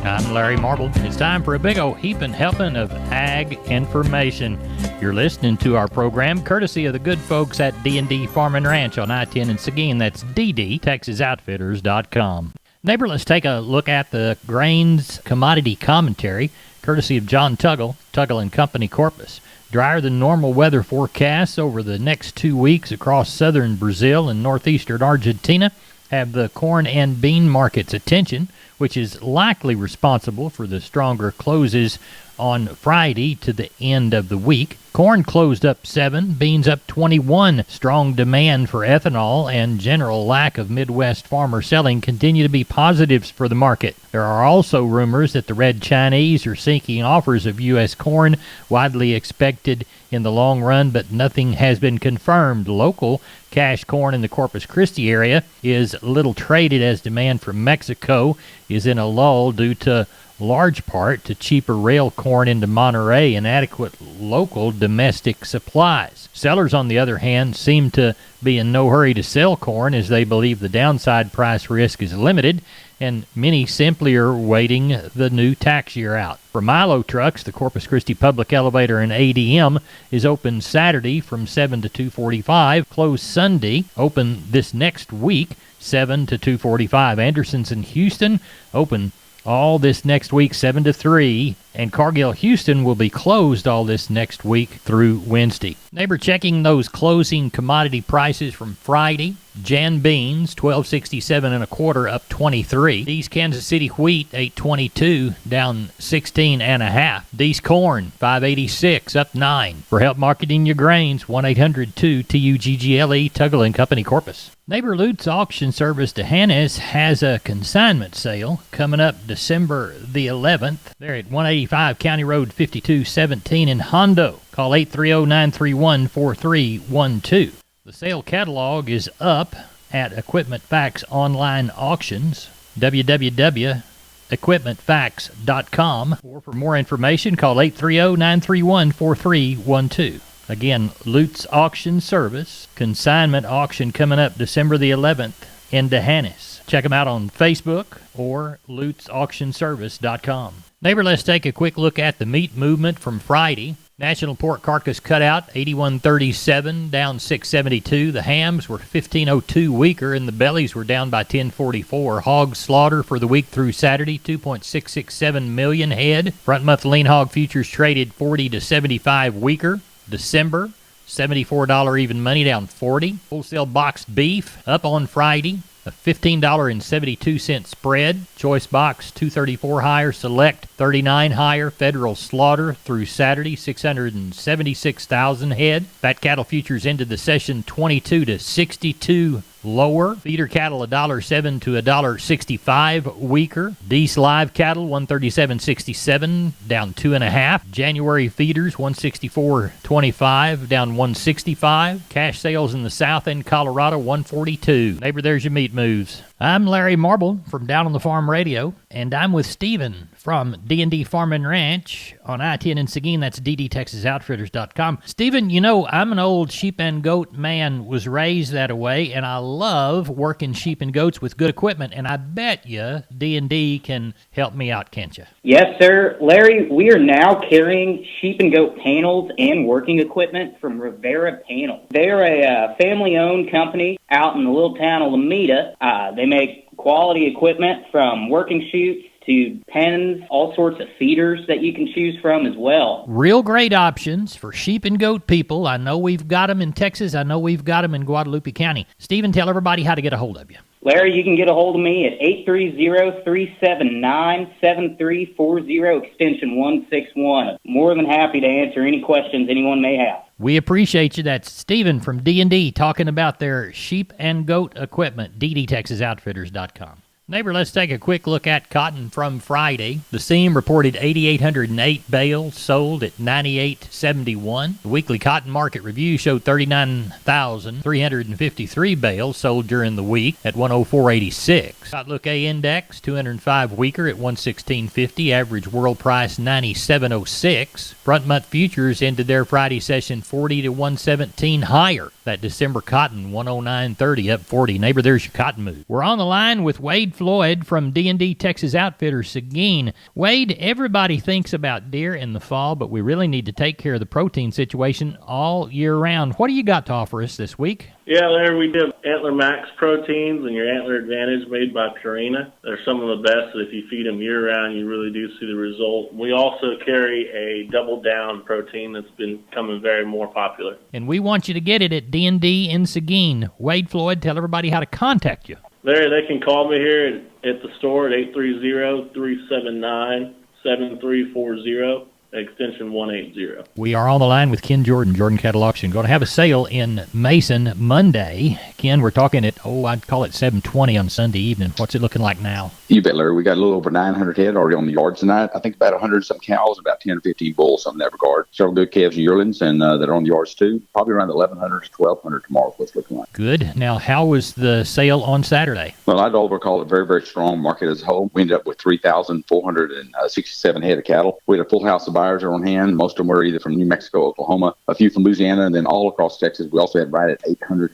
I'm Larry Marble. It's time for a big old heaping helping of ag information. You're listening to our program courtesy of the good folks at D&D Farm and Ranch on I-10 in Seguin. That's ddtexasoutfitters.com. Neighbor, let's take a look at the grains commodity commentary courtesy of John Tuggle, Tuggle & Company Corpus. Drier than normal weather forecasts over the next 2 weeks across southern Brazil and northeastern Argentina have the corn and bean market's attention, which is likely responsible for the stronger closes on Friday to the end of the week. Corn closed up 7, beans up 21. Strong demand for ethanol and general lack of Midwest farmer selling continue to be positives for the market. There are also rumors that the Red Chinese are seeking offers of U.S. corn, widely expected in the long run, but nothing has been confirmed. Local cash corn in the Corpus Christi area is little traded as demand from Mexico is in a lull due to large part to cheaper rail corn into Monterey and adequate local domestic supplies. Sellers, on the other hand, seem to be in no hurry to sell corn as they believe the downside price risk is limited, and many simply are waiting the new tax year out. For Milo trucks, the Corpus Christi Public Elevator and ADM is open Saturday from 7 to 2:45, closed Sunday, open this next week, 7 to 2:45. Anderson's in Houston, open all this next week, 7 to 3, and Cargill Houston will be closed all this next week through Wednesday. Neighbor, checking those closing commodity prices from Friday. Jan beans, $12.67 and a quarter, up 23. East Kansas City wheat, $8.22, down 16 and a half. East corn, $5.86, up 9. For help marketing your grains, 1-800-2-TUGGLE, Tuggle & Company Corpus. Neighbor Lute's Auction Service D'Hanis has a consignment sale coming up December the 11th. They're at 185 County Road 5217 in Hondo. Call 830-931-4312. The sale catalog is up at Equipment Facts Online Auctions, www.equipmentfacts.com. Or for more information, call 830-931-4312. Again, Lute's Auction Service, consignment auction coming up December the 11th in D'Hanis. Check them out on Facebook or lutesauctionservice.com. Neighbor, let's take a quick look at the meat movement from Friday. National pork carcass cutout, 81.37, down 6.72. The hams were 15.02 weaker, and the bellies were down by 10.44. Hog slaughter for the week through Saturday, 2.667 million head. Front month lean hog futures traded 40 to 75 weaker. December, $74 even money, down 40. Wholesale boxed beef up on Friday, a $15.72 spread. Choice box, $234 higher. Select, $39 higher. Federal slaughter through Saturday, 676,000 head. Fat cattle futures ended the session 22 to 62 lower. Feeder cattle $1.07 to $1.65 weaker. Dees live cattle 137.67, down 2.5. January feeders 164.25, down 165. Cash sales in the South End Colorado 142. Neighbor, there's your meat moves. I'm Larry Marble from Down on the Farm Radio, and I'm with Stephen from D&D Farm and Ranch on I-10 in Seguin. That's ddtexasoutfitters.com. Stephen, you know, I'm an old sheep and goat man, was raised that way, and I love working sheep and goats with good equipment, and I bet you D&D can help me out, can't you? Yes, sir. Larry, we are now carrying sheep and goat panels and working equipment from Rivera Panel. They're a family-owned company out in the little town of Lomita. They make quality equipment from working chutes to pens, all sorts of feeders that you can choose from as well. Real great options for sheep and goat people. I know we've got them in Texas. I know we've got them in Guadalupe County. Stephen, tell everybody how to get a hold of you. Larry, you can get a hold of me at 830-379-7340, extension 161. More than happy to answer any questions anyone may have. We appreciate you. That's Stephen from D&D talking about their sheep and goat equipment, ddtexasoutfitters.com. Neighbor, let's take a quick look at cotton from Friday. The seam reported 8,808 bales, sold at 98.71. The weekly cotton market review showed 39,353 bales sold during the week at 104.86. Outlook A index 205 weaker at 116.50. Average world price 97.06. Front month futures ended their Friday session 40 to 117 higher. That December cotton 109.30 up 40. Neighbor, there's your cotton move. We're on the line with Wade Wade Floyd from D&D Texas Outfitters Seguin. Wade, everybody thinks about deer in the fall, but we really need to take care of the protein situation all year round. What do you got to offer us this week? Yeah, Larry, we do Antler Max proteins and your Antler Advantage made by Purina. They're some of the best that if you feed them year-round, you really do see the result. We also carry a Double Down protein that's been becoming very more popular. And we want you to get it at D&D in Seguin. Wade Floyd, tell everybody how to contact you. Larry, they can call me here at the store at 830-379-7340. Extension 180. We are on the line with Ken Jordan, Jordan Cattle Auction. Going to have a sale in Mason Monday. Ken, we're talking at, I'd call it 7:20 on Sunday evening. What's it looking like now? You bet, Larry. We got a little over 900 head already on the yard tonight. I think about 100-some cows, about 10 or 15 bulls in that regard. Several good calves and yearlings and that are on the yards too. Probably around 1,100 to 1,200 tomorrow is what it's looking like. Good. Now, how was the sale on Saturday? Well, I'd overcall it very, very strong market as a whole. We ended up with 3,467 head of cattle. We had a full house of buyers are on hand. Most of them were either from New Mexico, Oklahoma, a few from Louisiana, and then all across Texas. We also had right at 800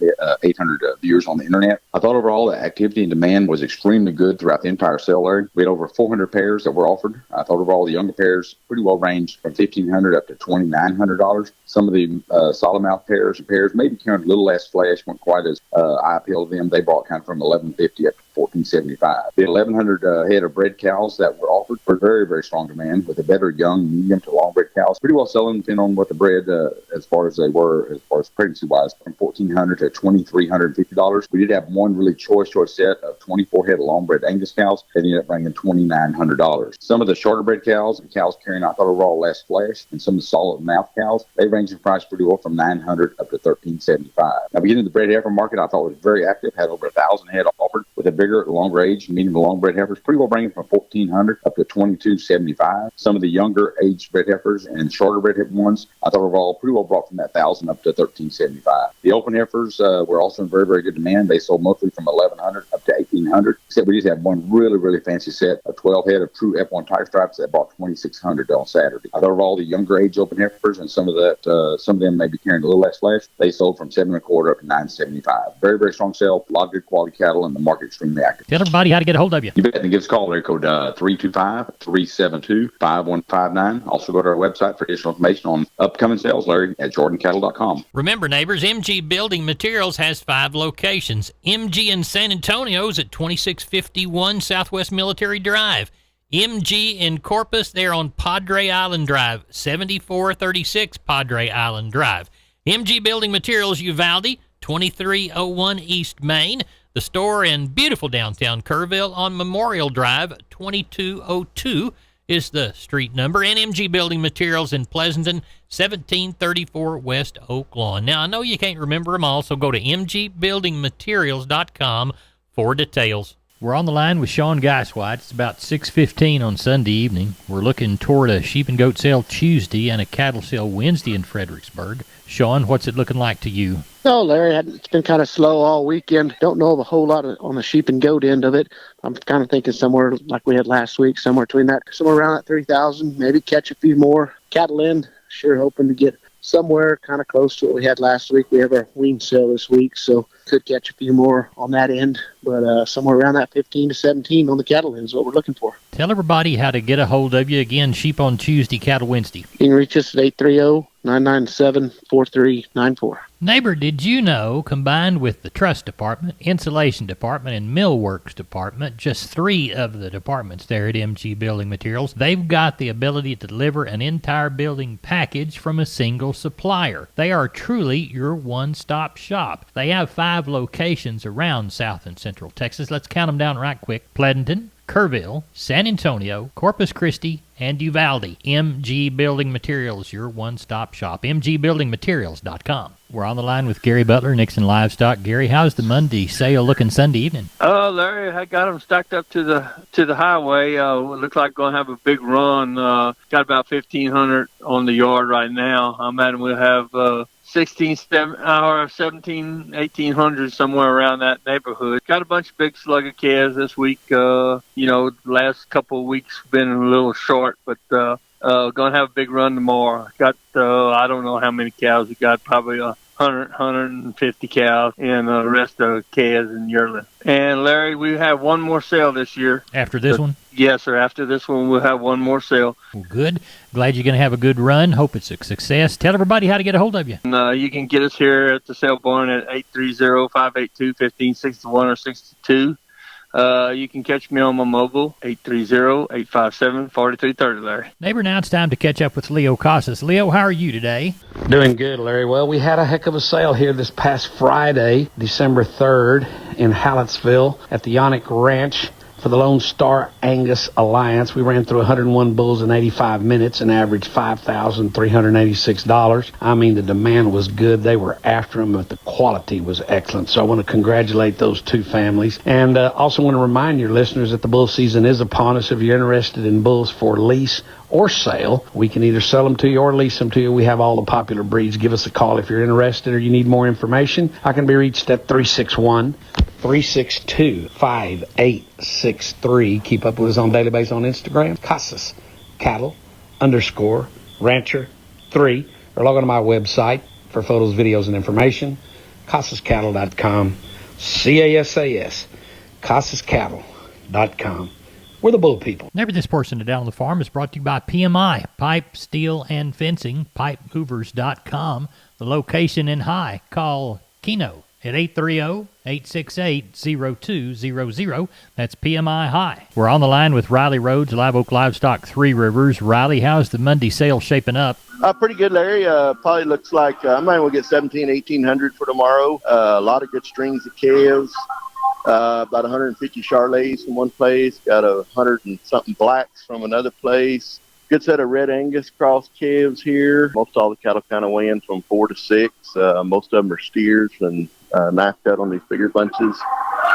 viewers on the internet. I thought overall the activity and demand was extremely good throughout the entire sale, Larry. We had over 400 pairs that were offered. I thought overall the younger pairs pretty well ranged from $1,500 up to $2,900. Some of the solid mouth pairs and pairs maybe carrying a little less flesh, weren't quite as eye appeal to them. They brought kind of from $1,150 up to $1,475. The 1,100 head of bred cows that were offered were very, very strong demand with a better young, medium to long bred cows. Pretty well selling depending on what the bred, as far as they were, as far as pregnancy wise, from $1,400 to $2,350. We did have one really choice set of 24 head of long bred Angus cows that ended up bringing $2,900. Some of the shorter bred cows and cows carrying, I thought, overall less flesh, and some of the solid mouth cows, they range in price pretty well from $900 up to $1,375. Now, beginning the bred heifer market, I thought was very active, had over 1,000 head offered with a bigger, longer age, medium to long bred heifers, pretty well bringing from $1,400 up to $2,275. Some of the younger age bred heifers and shorter bred ones, I thought overall pretty well brought from that $1,000 up to $1,375. The open heifers were also in very, very good demand. They sold mostly from $1,100 up to $1,800. Except we just had one really, really fancy set of 12 head of true F1 tiger stripes that brought $2,600 on Saturday. I thought overall the younger age open heifers and some of them may be carrying a little less flesh. They sold from $7.25 up to $9.75. Very, very strong sale. A lot of good quality cattle and the market extremely active. Tell everybody how to get a hold of you. You bet, and give us a call. Area code 325-372-5159. Also go to our website for additional information on upcoming sales, Larry, at jordancattle.com. Remember, neighbors, MG Building Materials has 5 locations. MG in San Antonio's at 2651 Southwest Military Drive. MG in Corpus, they're on Padre Island Drive, 7436 Padre Island Drive. MG Building Materials Uvalde, 2301 East Main. The store in beautiful downtown Kerrville on Memorial Drive, 2202 is the street number. And MG Building Materials in Pleasanton, 1734 West Oak Lawn. Now, I know you can't remember them all, so go to mgbuildingmaterials.com for details. We're on the line with Sean Geiswhite. It's about 6:15 on Sunday evening. We're looking toward a sheep and goat sale Tuesday and a cattle sale Wednesday in Fredericksburg. Sean, what's it looking like to you? No, Larry, it's been kind of slow all weekend. Don't know a whole lot on the sheep and goat end of it. I'm kind of thinking somewhere like we had last week, somewhere around that 3,000, maybe catch a few more. Cattle end, sure hoping to get somewhere kind of close to what we had last week. We have our wean sale this week, so could catch a few more on that end. But somewhere around that 15 to 17 on the cattle end is what we're looking for. Tell everybody how to get a hold of you. Again, sheep on Tuesday, cattle Wednesday. You can reach us at 830-997-4394. Neighbor, did you know, combined with the truss department, insulation department, and millworks department, just 3 of the departments there at MG Building Materials, they've got the ability to deliver an entire building package from a single supplier. They are truly your one-stop shop. They have 5 locations around South and Central Texas. Let's count them down right quick. Pleasanton, Kerrville, San Antonio, Corpus Christi, and Uvalde. MG Building Materials, your one-stop shop. mgbuildingmaterials.com. We're on the line with Gary Butler, Nixon Livestock. Gary, how's the Monday sale looking Sunday evening? Larry, I got them stacked up to the highway. Looks like going to have a big run. Got about 1,500 on the yard right now. I imagine we'll have 1,800 somewhere around that neighborhood. Got a bunch of big slugger calves this week. The last couple of weeks been a little short, but gonna have a big run tomorrow. Got I don't know how many cows we got, probably 150 cows, and the rest of calves and yearling. And Larry, we have one more sale this year. After this one? Yes, sir. After this one, we'll have one more sale. Well, good. Glad you're going to have a good run. Hope it's a success. Tell everybody how to get a hold of you. And, you can get us here at the sale barn at 830-582-1561 or 62. You can catch me on my mobile, 830-857-4330, Larry. Neighbor, now it's time to catch up with Leo Casas. Leo, how are you today? Doing good, Larry. Well, we had a heck of a sale here this past Friday, December 3rd, in Hallettsville at the Yonick Ranch for the Lone Star Angus Alliance. We ran through 101 bulls in 85 minutes and averaged $5,386. I mean, the demand was good. They were after them, but the quality was excellent. So I want to congratulate those two families. And also want to remind your listeners that the bull season is upon us. If you're interested in bulls for lease or sale, we can either sell them to you or lease them to you. We have all the popular breeds. Give us a call if you're interested or you need more information. I can be reached at 361-362-5863. Keep up with us on daily basis on Instagram, Casas Cattle _Rancher 3, or log on to my website for photos, videos, and information, CasasCattle.com, CASAS, CasasCattle.com. We're the bull people. Neighbor, this portion of Down on the Farm is brought to you by PMI, Pipe, Steel, and Fencing, PipeMovers.com. The location in High. Call Keno at 830-868-0200. That's PMI High. We're on the line with Riley Rhodes, Live Oak Livestock, Three Rivers. Riley, how's the Monday sale shaping up? Pretty good, Larry. Probably looks like I might will get 1,800 for tomorrow. A lot of good strings of calves. About 150 Charolais from one place. Got 100 and something blacks from another place. Good set of red Angus cross calves here. Most all the cattle kind of weighing from 4 to 6. Most of them are steers and knife cut on these bigger bunches.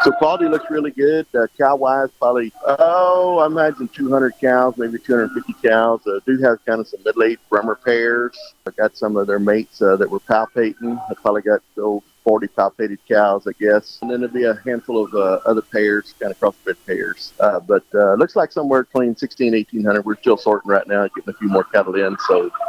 So quality looks really good. Cow-wise, probably, I imagine 200 cows, maybe 250 cows. Do have kind of some middle-aged Brummer pairs. I got some of their mates that were palpating. I probably got 40 palpated cows, I guess. And then there'll be a handful of other pairs, kind of crossbred pairs. But looks like somewhere between 1,600 and 1,800. We're still sorting right now, getting a few more cattle in.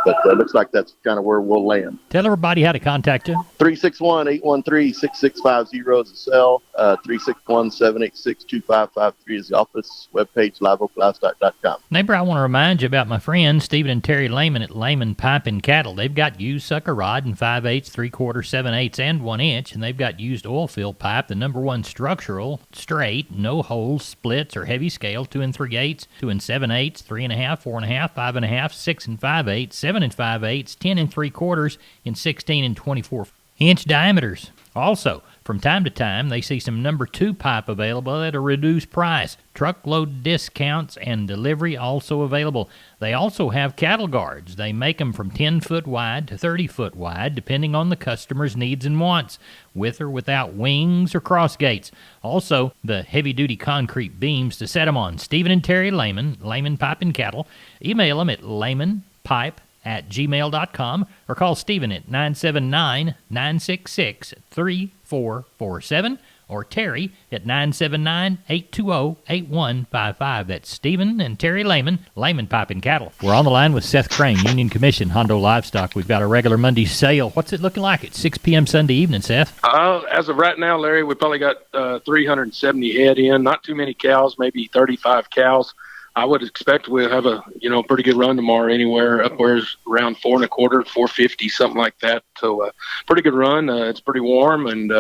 But looks like that's kind of where we'll land. Tell everybody how to contact you. 361-813-6650 is the cell. 361-786-2553 is the office. Webpage, liveoaklivestock.com. Neighbor, I want to remind you about my friends Stephen and Terry Lehman at Lehman Pipe and Cattle. They've got used sucker rod in 5/8, 3/4, 7/8, and 1 inch, and they've got used oil fill pipe, the #1 structural, straight, no holes, splits, or heavy scale, 2 3/8, 2 7/8, 3.5, 4.5, 5.5, 6 5/8, 7 5/8, 10 3/4, and 16 and 24-inch diameters. Also, from time to time, they see some #2 pipe available at a reduced price. Truckload discounts and delivery also available. They also have cattle guards. They make them from 10-foot wide to 30-foot wide, depending on the customer's needs and wants, with or without wings or cross gates. Also, the heavy-duty concrete beams to set them on. Stephen and Terry Lehman, Lehman Pipe and Cattle. Email them at lehmanpipe@gmail.com or call Stephen at 979-966-3447 or Terry at 979-820-8155. That's Stephen and Terry Lehman, Lehman Pipe and Cattle. We're on the line with Seth Crane, Union Commission, Hondo Livestock. We've got a regular Monday sale. What's it looking like at 6 p.m. Sunday evening, Seth? As of right now, Larry, we probably got 370 head in. Not too many cows, maybe 35 cows. I would expect we'll have a pretty good run tomorrow, anywhere upwards around 4 1/4, 450, something like that. So pretty good run. It's pretty warm and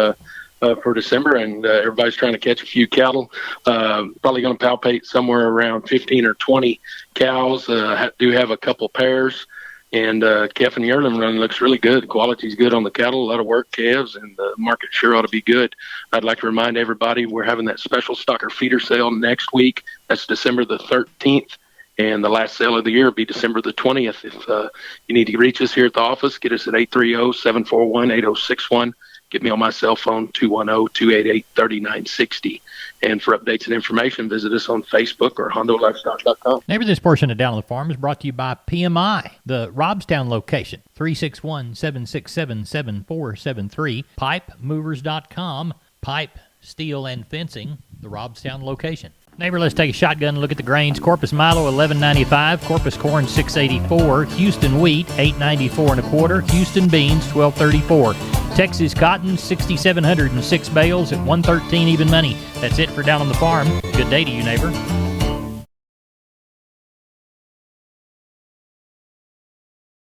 for December, and everybody's trying to catch a few cattle. Probably going to palpate somewhere around 15 or 20 cows. Do have a couple pairs. And calf and yearling run looks really good. The quality's good on the cattle, a lot of work calves, and the market sure ought to be good. I'd like to remind everybody we're having that special stocker feeder sale next week. That's December the 13th. And the last sale of the year will be December the 20th. If you need to reach us here at the office, get us at 830-741-8061. Get me on my cell phone, 210-288-3960. And for updates and information, visit us on Facebook or HondoLivestock.com. Neighbor, this portion of Down on the Farm is brought to you by PMI, the Robstown location, 361-767-7473, PipeMovers.com, Pipe, Steel, and Fencing, the Robstown location. Neighbor, let's take a shotgun look at the grains. Corpus Milo, $11.95. Corpus Corn, $6.84. Houston Wheat, $8.94 1/4. Houston Beans, $12.34. Texas cotton, 6,706 bales at 113 even money. That's it for Down on the Farm. Good day to you, neighbor.